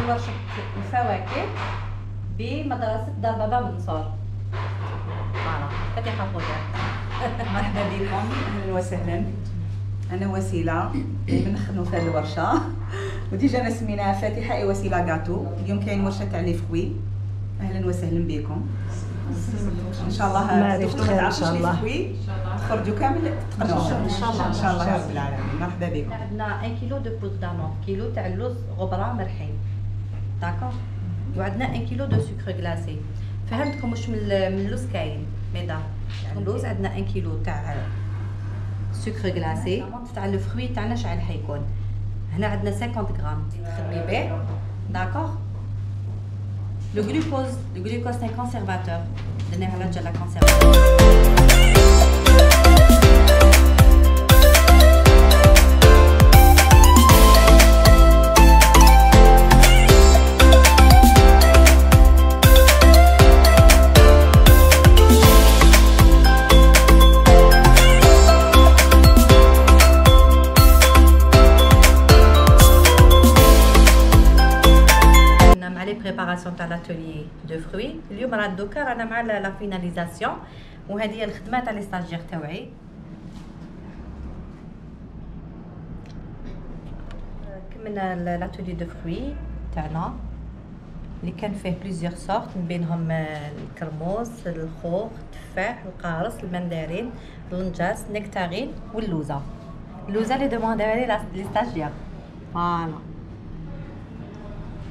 ورشه الفواكه بمدرسه دار بابا منصور. فوالا فاتحه خضر. مرحبا بكم، اهلا وسهلا. انا وسيله دائما نخدموا في هذه الورشه وديجا انا سميناها فاتحه اي وسيله كاطو. اليوم كاين ورشه تاع لي فخوي. اهلا وسهلا بكم. ان شاء الله خير ان شاء الله تخرجوا كامل تقنعوا ان شاء الله ان شاء الله يا رب العالمين. مرحبا بكم. عندنا 1 كيلو دو بوز دامون، كيلو تاع اللوز غبره مرحين، داكور. وعندنا 1 كيلو دو سكر غلاسي. فهمتكم واش من اللوز كاين ميدا. اللوز عندنا 1 كيلو تاع سكر غلاسي تاع الفخوي تاعنا شحال حيكون. هنا عندنا 50 غرام تخدمي به، داكور. Le glucose c'est un conservateur. درنا على جال conservateur. بريباراسيون تاع لاتولي دو فروي. اليوم راه دوكا رانا مع لا فيناليزاسيون، وهذه هي الخدمه تاع لي ستاجير تاوعي. كملنا لاتولي دو فروي تاعنا اللي كان فيه بليزيور سورت، من بينهم الكرموز، الخوخ، التفاح، القارص، المندرين، اللنجاس، النكتارين واللوزه. اللوزه اللي دومونداو لي لي ستاجير. فوالا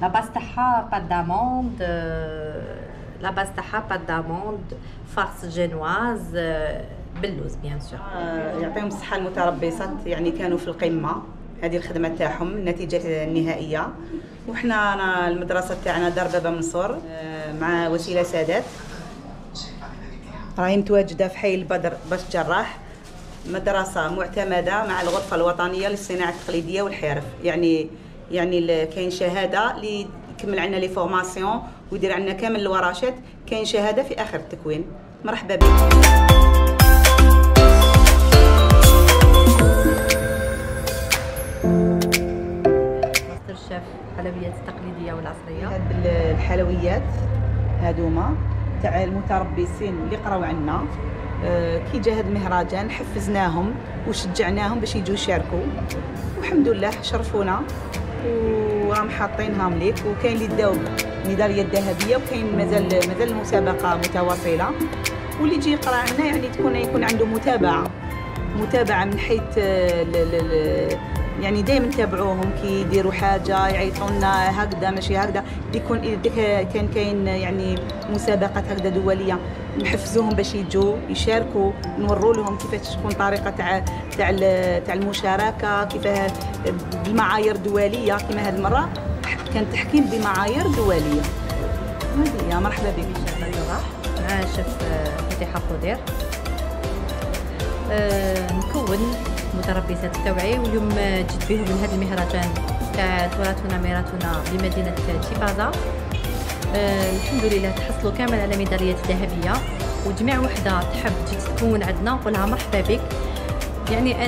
لا باس تاعها بات داموند، لا باس تاعها بات داموند، فارس جينواز باللوز بيان سور. يعطيهم الصحه المتربصات، يعني كانوا في القمه. هذه الخدمه تاعهم النتيجه النهائيه. وحنا المدرسه تاعنا دار بابا منصور مع وسيله سادات راهي متواجده في حي البدر باش جراح. مدرسه معتمده مع الغرفه الوطنيه للصناعه التقليديه والحرف. يعني كاين شهاده اللي يكمل عندنا لي فورماسيون ويدير عندنا كامل الورشات. كاين شهاده في اخر التكوين. مرحبا بكم. ماستر شيف الحلويات التقليديه والعصريه. هاد الحلويات هادوما تاع المتربصين اللي قراو عندنا. كي جا هاد المهرجان حفزناهم وشجعناهم باش يجوا يشاركوا، والحمد لله شرفونا وراهم حاطينها مليك. وكاين اللي داو الميداليه الذهبيه، وكاين مازال المسابقه متواصله. واللي يجي يقرا عندنا يعني يكون عنده متابعه من حيث يعني دائما نتابعوهم كي يديروا حاجه يعيطوا لنا هكذا ماشي هكذا. كان كاين يعني مسابقات هكذا دوليه نحفزوهم باش يجوا يشاركوا، نوروا لهم كيفاش تكون طريقه تاع المشاركه، كيفاه بالمعايير دوليه. كما هذه المره كان تحكيم بمعايير دوليه. هذه يا مرحبا بك. مع شيف فاتحه خضر. نكون متربصات التوعية، واليوم جيت بهم من هذا المهرجان تاع تراثنا ميراثنا بمدينة تيبازا. الحمد لله تحصلوا كامل على ميداليات ذهبية. وجميع وحدة تحب تجي تكون عندنا نقولها مرحبا بك. يعني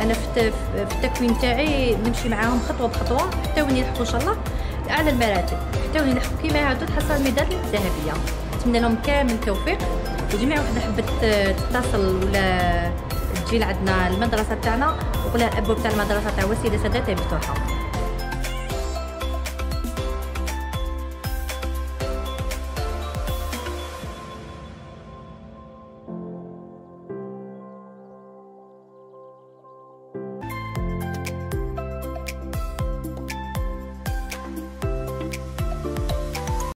أنا في التكوين تاعي نمشي معاهم خطوة بخطوة حتى وين يلحقوا إن شاء الله لأعلى المراتب، حتى وين يلحقوا كيما هادو تحصل الميدالية الذهبية. نتمنى لهم كامل التوفيق. وجميع وحدة حبت تتصل ولا تجي لعندنا المدرسه تاعنا، وقولها الابواب تاع المدرسه تاع وسيله سادات مفتوحه.